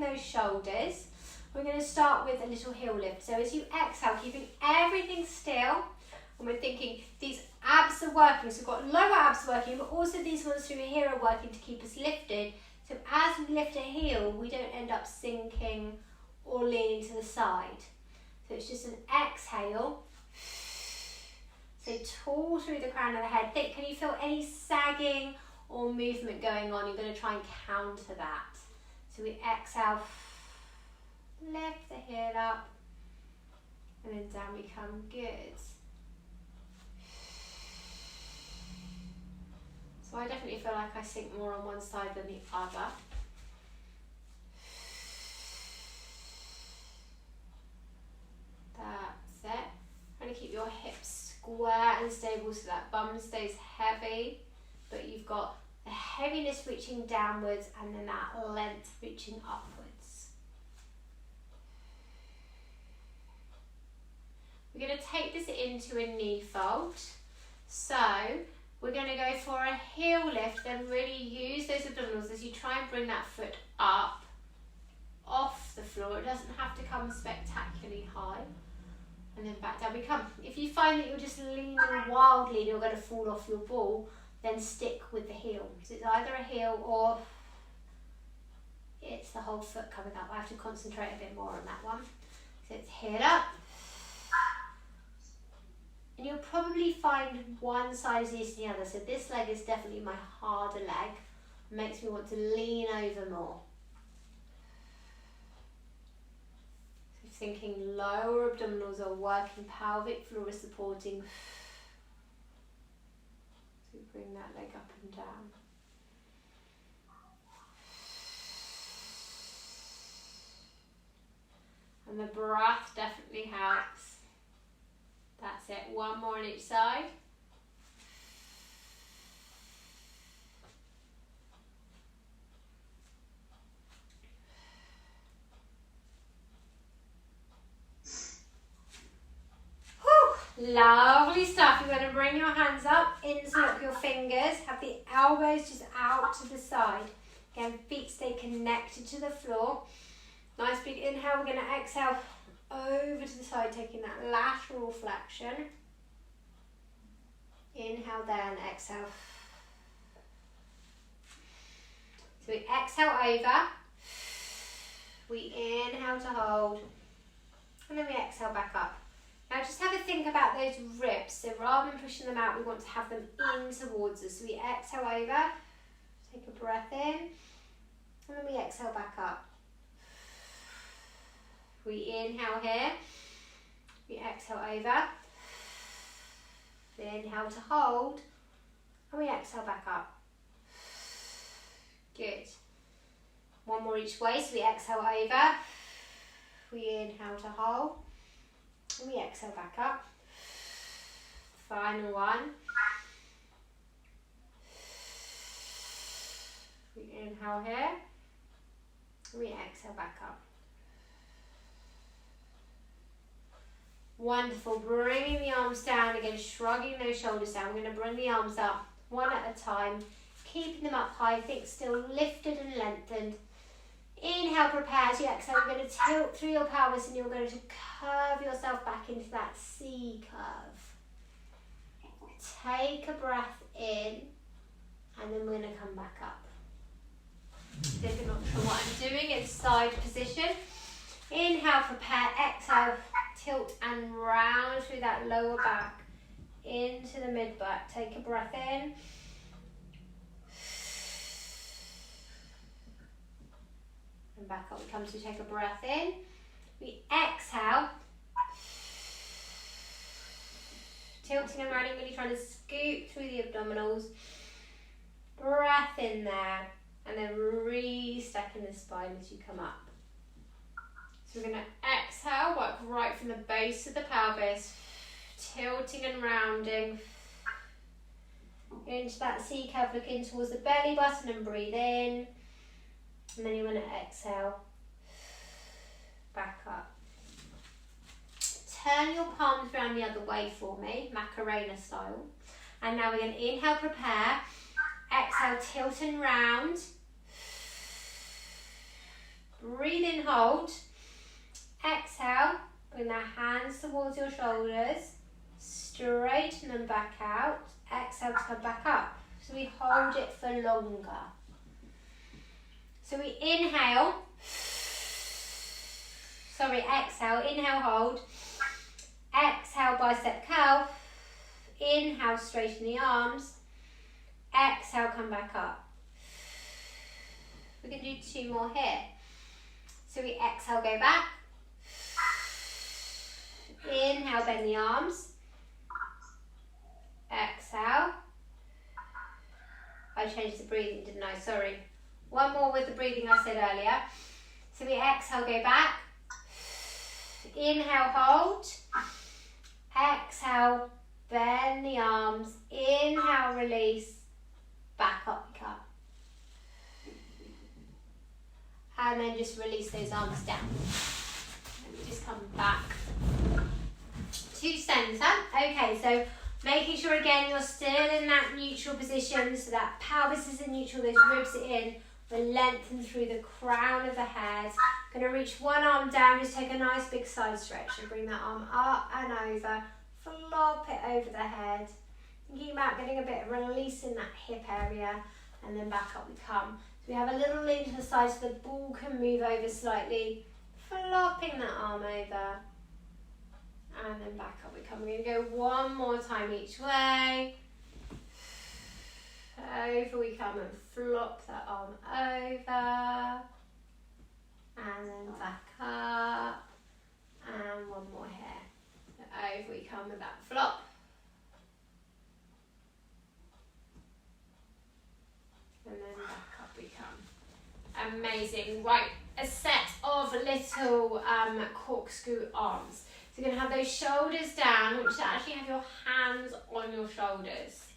those shoulders. We're going to start with a little heel lift. So as you exhale, keeping everything still, and we're thinking these abs are working. So we've got lower abs working, but also these ones through here are working to keep us lifted. So as we lift a heel, we don't end up sinking or leaning to the side. So it's just an exhale. So tall through the crown of the head. Think, can you feel any sagging or movement going on? You're going to try and counter that. So we exhale, lift the heel up, and then down we come. Good. So I definitely feel like I sink more on one side than the other. That's it. Trying to keep your hips square and stable so that bum stays heavy, but you've got the heaviness reaching downwards and then that length reaching upwards. We're going to take this into a knee fold. So we're going to go for a heel lift, then really use those abdominals as you try and bring that foot up off the floor. It doesn't have to come spectacularly high. And then back down we come. If you find that you're just leaning wildly and you're going to fall off your ball, then stick with the heel. So it's either a heel or it's the whole foot coming up. I have to concentrate a bit more on that one. So it's heel up. And you'll probably find one side is easier than the other. So this leg is definitely my harder leg. It makes me want to lean over more. So thinking lower abdominals are working, pelvic floor is supporting. So bring that leg up and down. And the breath definitely helps. That's it, one more on each side. Whew, lovely stuff. You're going to bring your hands up, interlock your fingers, have the elbows just out to the side. Again, feet stay connected to the floor. Nice big inhale, we're going to exhale over to the side, taking that lateral flexion. Inhale there and exhale. So we exhale over, we inhale to hold, and then we exhale back up. Now just have a think about those ribs. So rather than pushing them out, we want to have them in towards us. So we exhale over, take a breath in, and then we exhale back up. We inhale here, we exhale over, we inhale to hold, and we exhale back up. Good. One more each way, so we exhale over, we inhale to hold, and we exhale back up. Final one. We inhale here, we exhale back up. Wonderful, bringing the arms down again, shrugging those shoulders down. We're going to bring the arms up one at a time, keeping them up high, think still lifted and lengthened. Inhale, prepare. As you exhale, you're going to tilt through your pelvis and you're going to curve yourself back into that C curve. Take a breath in and then we're going to come back up. So if you're not sure what I'm doing, it's side position. Inhale, prepare, exhale, tilt and round through that lower back into the mid back. Take a breath in. And back up we come to take a breath in. We exhale. Tilting and rounding, really trying to scoop through the abdominals. Breath in there. And then re-stacking the spine as you come up. So we're going to exhale, work right from the base of the pelvis, tilting and rounding into that C curve, looking towards the belly button and breathe in. And then you're going to exhale, back up. Turn your palms around the other way for me, Macarena style. And now we're going to inhale, prepare, exhale, tilt and round. Breathe in, hold. Exhale, bring the hands towards your shoulders. Straighten them back out. Exhale to come back up. So we hold it for longer. So we inhale. Exhale. Inhale, hold. Exhale, bicep curl. Inhale, straighten the arms. Exhale, come back up. We're going to do 2 more here. So we exhale, go back. Inhale, bend the arms. Exhale. I changed the breathing, didn't I? Sorry. One more with the breathing I said earlier. So we exhale, go back. Inhale, hold. Exhale, bend the arms. Inhale, release. Back up we come. And then just release those arms down. Let me just come back to centre. Okay, so making sure again you're still in that neutral position, so that pelvis is in neutral, those ribs are in. We're lengthened through the crown of the head. Going to reach one arm down, just take a nice big side stretch and bring that arm up and over. Flop it over the head. Thinking about getting a bit of release in that hip area, and then back up we come. So we have a little lean to the side so the ball can move over slightly, flopping that arm over, and then back up we come. We're going to go one more time each way. Over we come and flop that arm over, and then back up, and one more here. So over we come with that flop. And then back up we come. Amazing. Right, a set of little corkscrew arms. So you're going to have those shoulders down, which actually have your hands on your shoulders.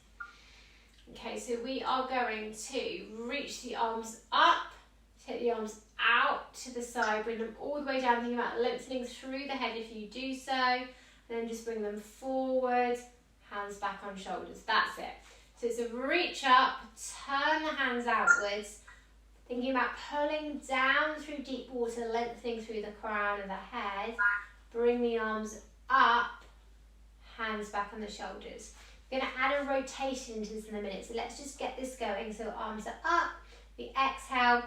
Okay, so we are going to reach the arms up, take the arms out to the side, bring them all the way down, thinking about lengthening through the head if you do so, and then just bring them forward, hands back on shoulders. That's it. So it's a reach up, turn the hands outwards, thinking about pulling down through deep water, lengthening through the crown of the head. Bring the arms up, hands back on the shoulders. We're going to add a rotation into this in a minute, so let's just get this going. So arms are up, we exhale,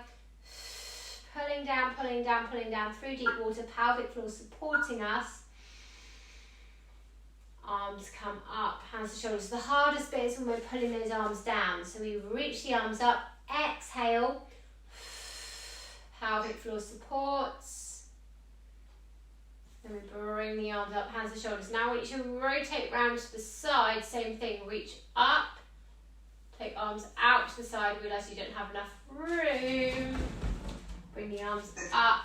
pulling down, pulling down, pulling down through deep water, pelvic floor supporting us. Arms come up, hands to shoulders. The hardest bit is when we're pulling those arms down. So we reach the arms up, exhale, pelvic floor supports. Then we bring the arms up, hands to shoulders. Now we should rotate round to the side, same thing, reach up, take arms out to the side, realise you don't have enough room. Bring the arms up,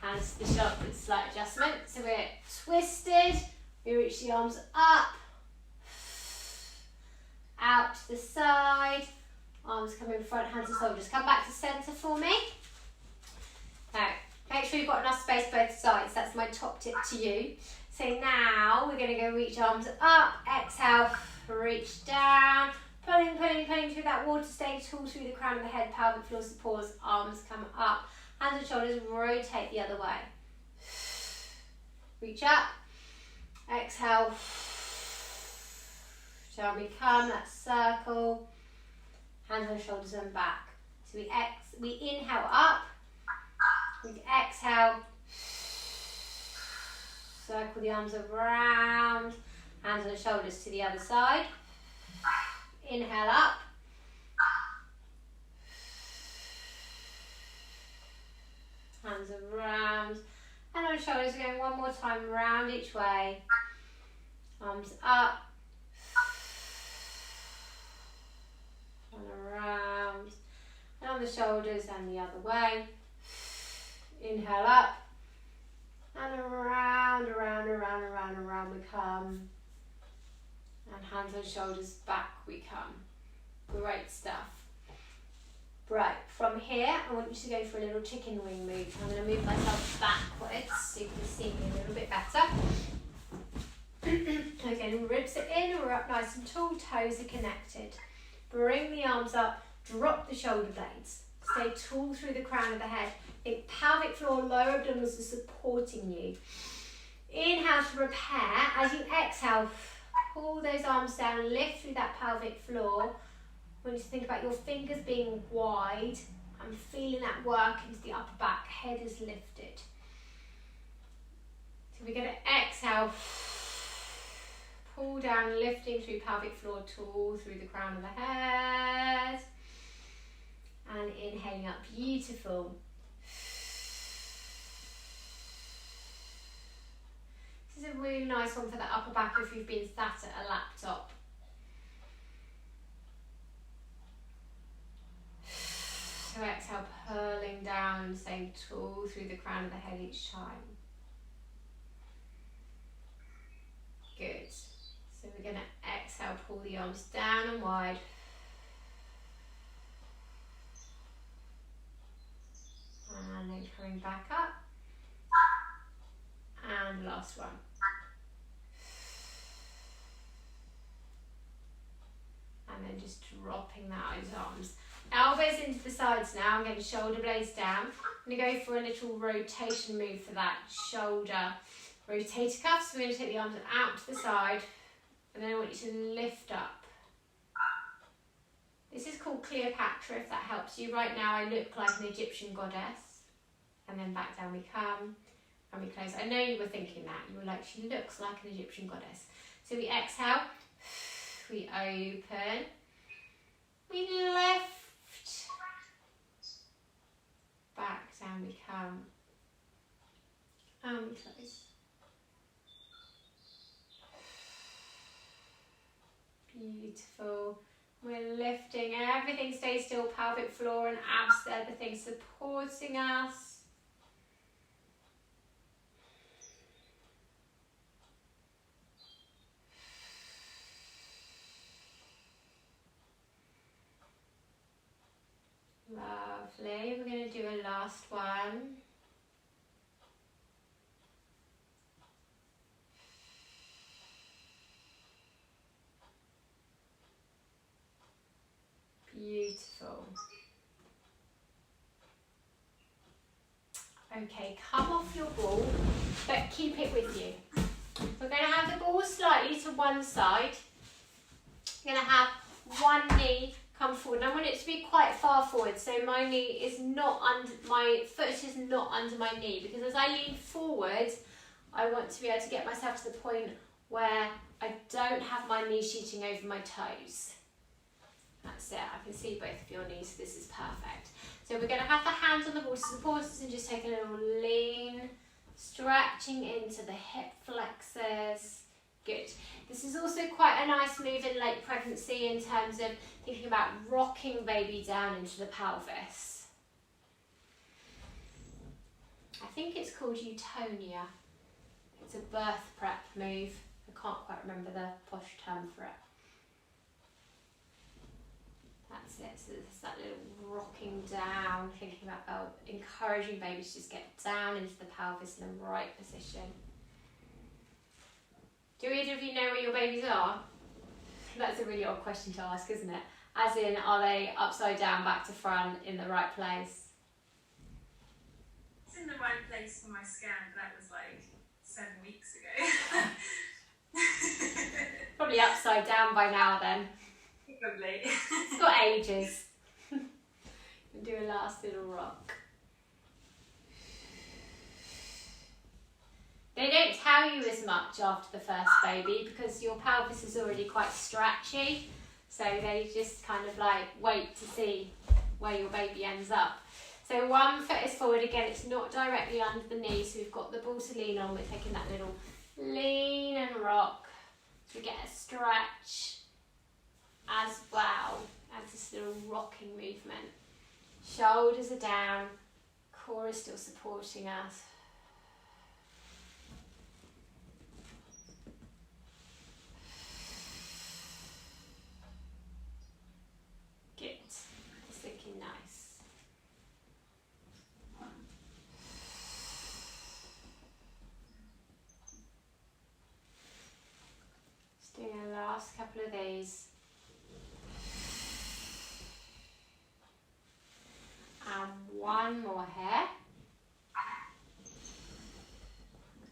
hands to the shoulders, slight adjustment. So we're twisted. We reach the arms up, out to the side, arms come in front, hands to shoulders. Come back to centre for me. Now, make sure you've got enough space both sides. That's my top tip to you. So now we're going to go reach arms up, exhale, reach down, pulling, pulling, pulling through that water, stay tall through the crown of the head, pelvic floor supports, arms come up, hands and shoulders, rotate the other way. Reach up. Exhale, down we come, that circle, hands on shoulders and back. So we inhale up, we exhale, circle the arms around, hands on shoulders to the other side. Inhale up, hands around, and on shoulders, going one more time, round each way. Arms up, and around, and on the shoulders and the other way. Inhale up, and around, around, around, around, around we come. And hands on shoulders, back we come. Great stuff. Right, from here, I want you to go for a little chicken wing move. I'm going to move myself backwards so you can see me a little bit better. Again, ribs are in, we're up nice and tall, toes are connected. Bring the arms up, drop the shoulder blades. Stay tall through the crown of the head. Think pelvic floor, lower abdominals are supporting you. Inhale to repair. As you exhale, pull those arms down, lift through that pelvic floor. I want you to think about your fingers being wide and feeling that work into the upper back. Head is lifted. So we're going to exhale, pull down, lifting through pelvic floor, tall through the crown of the head. And inhaling up, beautiful. This is a really nice one for the upper back if you've been sat at a laptop. So exhale, pulling down, staying tall through the crown of the head each time. Good. So we're going to exhale, pull the arms down and wide. And then coming back up. And last one. And then just dropping those arms. Elbows into the sides now. I'm getting shoulder blades down. I'm going to go for a little rotation move for that shoulder. Rotator cuffs. We're going to take the arms out to the side. And then I want you to lift up. This is called Cleopatra, if that helps you. Right now I look like an Egyptian goddess. And then back down we come. And we close. I know you were thinking that. You were like, she looks like an Egyptian goddess. So we exhale. We open. We lift. Back down we come. And we close. Beautiful. We're lifting. Everything stays still. Pelvic floor and abs. They're the things supporting us. Lovely. We're going to do a last one. Beautiful. Okay, come off your ball, but keep it with you. We're going to have the ball slightly to one side. We're going to have one knee come forward. And I want it to be quite far forward, so my knee is not under, my foot is not under my knee, because as I lean forward, I want to be able to get myself to the point where I don't have my knee shooting over my toes. That's it. I can see both of your knees, so this is perfect. So we're going to have the hands on the wall to support us and just take a little lean, stretching into the hip flexors. Good. This is also quite a nice move in late pregnancy in terms of thinking about rocking baby down into the pelvis. I think it's called Eutonia. It's a birth prep move. I can't quite remember the posh term for it. That's it. So there's that little rocking down, thinking about encouraging babies to just get down into the pelvis in the right position. Do either of you know where your babies are? That's a really odd question to ask, isn't it? As in, are they upside down, back to front, in the right place? It's in the right place for my scan, but that was like 7 weeks ago. Probably upside down by now then. Probably. It's got ages. We'll do a last little rock. They don't tell you as much after the first baby because your pelvis is already quite stretchy, so they just kind of like wait to see where your baby ends up. So one foot is forward, again it's not directly under the knee, so we've got the ball to lean on. We're taking that little lean and rock so we get a stretch as well as this little rocking movement. Shoulders are down, core is still supporting us. Good, it's looking nice. Just doing a last couple of these. And one more here.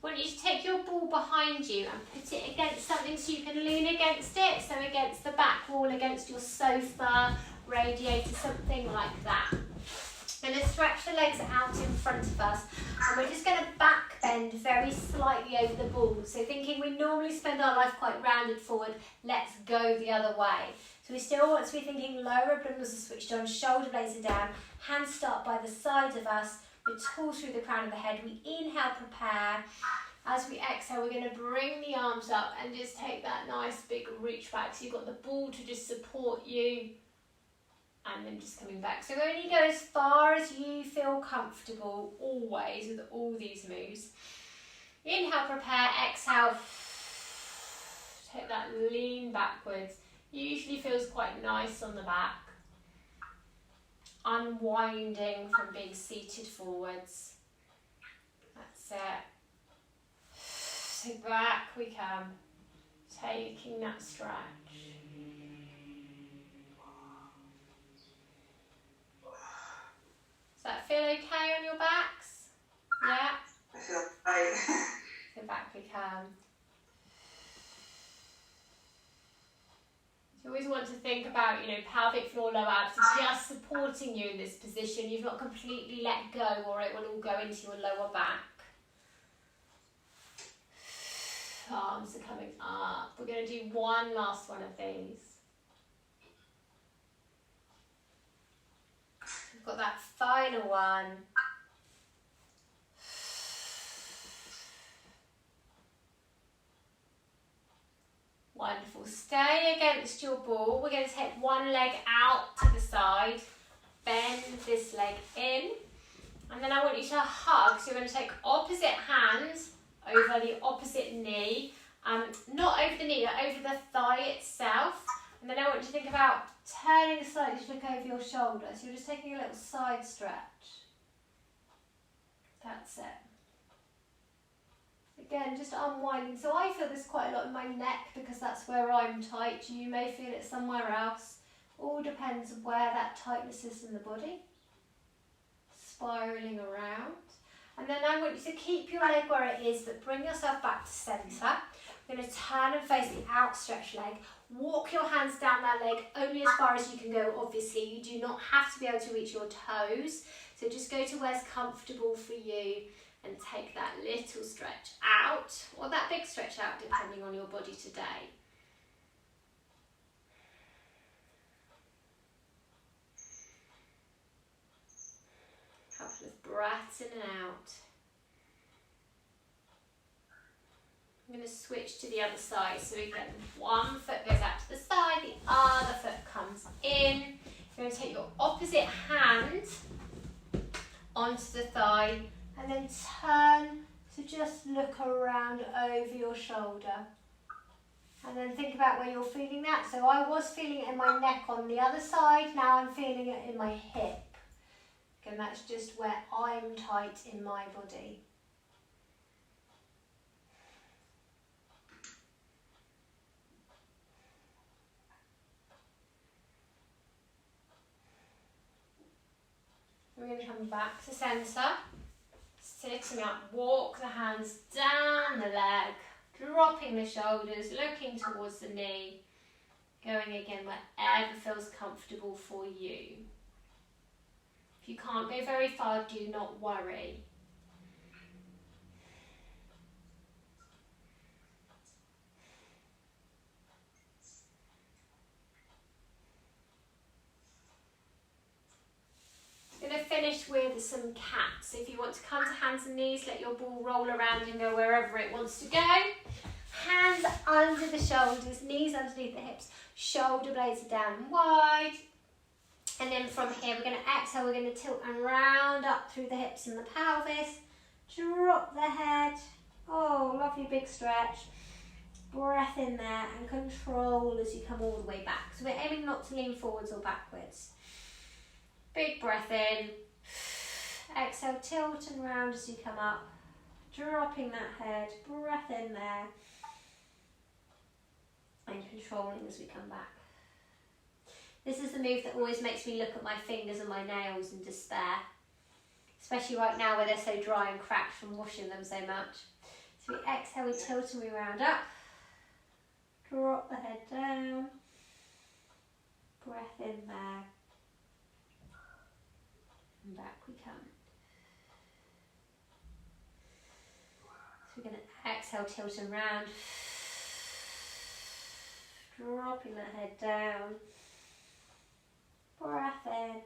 want you to take your ball behind you and put it against something so you can lean against it, so against the back wall, against your sofa, radiator, something like that. We're going to stretch the legs out in front of us, and we're just going to back bend very slightly over the ball. So thinking we normally spend our life quite rounded forward, let's go the other way. So we still want to be thinking lower abdominals are switched on, shoulder blades are down, hands start by the side of us, we pull through the crown of the head, we inhale, prepare. As we exhale, we're going to bring the arms up and just take that nice big reach back. So you've got the ball to just support you, and then just coming back. So only go as far as you feel comfortable, always, with all these moves. Inhale, prepare, exhale, take that lean backwards. Usually feels quite nice on the back. Unwinding from being seated forwards. That's it. So back we come, taking that stretch. Does that feel okay on your backs? Yeah? I feel right. So back we come. You always want to think about, pelvic floor, lower abs are just supporting you in this position. You've not completely let go, or it will all go into your lower back. Arms are coming up. We're going to do one last one of these. We've got that final one. Wonderful. Stay against your ball. We're going to take one leg out to the side. Bend this leg in. And then I want you to hug. So you're going to take opposite hands over the opposite knee. Not over the knee, but over the thigh itself. And then I want you to think about turning slightly to look over your shoulder. So you're just taking a little side stretch. That's it. Again, just unwinding. So I feel this quite a lot in my neck because that's where I'm tight. You may feel it somewhere else. All depends on where that tightness is in the body. Spiralling around. And then I want you to keep your leg where it is, but bring yourself back to centre. We're going to turn and face the outstretched leg. Walk your hands down that leg only as far as you can go, obviously. You do not have to be able to reach your toes. So just go to where's comfortable for you and take that little stretch out, or that big stretch out, depending on your body today. Couple of breaths in and out. I'm going to switch to the other side. So again, one foot goes out to the side, the other foot comes in. You're going to take your opposite hand onto the thigh and then turn to just look around over your shoulder. And then think about where you're feeling that. So I was feeling it in my neck on the other side, now I'm feeling it in my hip. Again, that's just where I'm tight in my body. We're going to come back to centre, sitting up, walk the hands down the leg, dropping the shoulders, looking towards the knee, going again wherever feels comfortable for you. If you can't go very far, do not worry. Going to finish with some cats. If you want to come to hands and knees, let your ball roll around and go wherever it wants to go. Hands under the shoulders, knees underneath the hips, shoulder blades are down and wide. And then from here, we're going to exhale, we're going to tilt and round up through the hips and the pelvis. Drop the head. Oh, lovely big stretch. Breath in there and control as you come all the way back. So we're aiming not to lean forwards or backwards. Big breath in. Exhale, tilt and round as you come up. Dropping that head. Breath in there. And controlling as we come back. This is the move that always makes me look at my fingers and my nails in despair. Especially right now where they're so dry and cracked from washing them so much. So So we exhale, we tilt and we round up. Drop the head down. Breath in there. And back we come. So we're going to exhale, tilt and round. Dropping that head down. Breath in.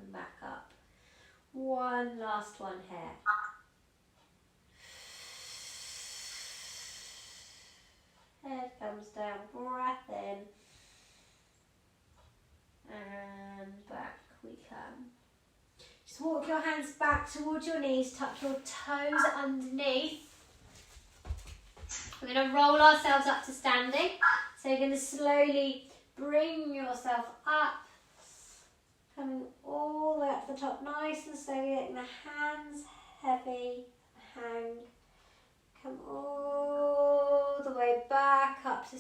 And back up. One last one here. Head comes down, breath in. And back we come. Just walk your hands back towards your knees, tuck your toes underneath. We're going to roll ourselves up to standing. So you're going to slowly bring yourself up. Coming all the way up the top, nice and slowly, letting the hands heavy, hang. Come all the way back up to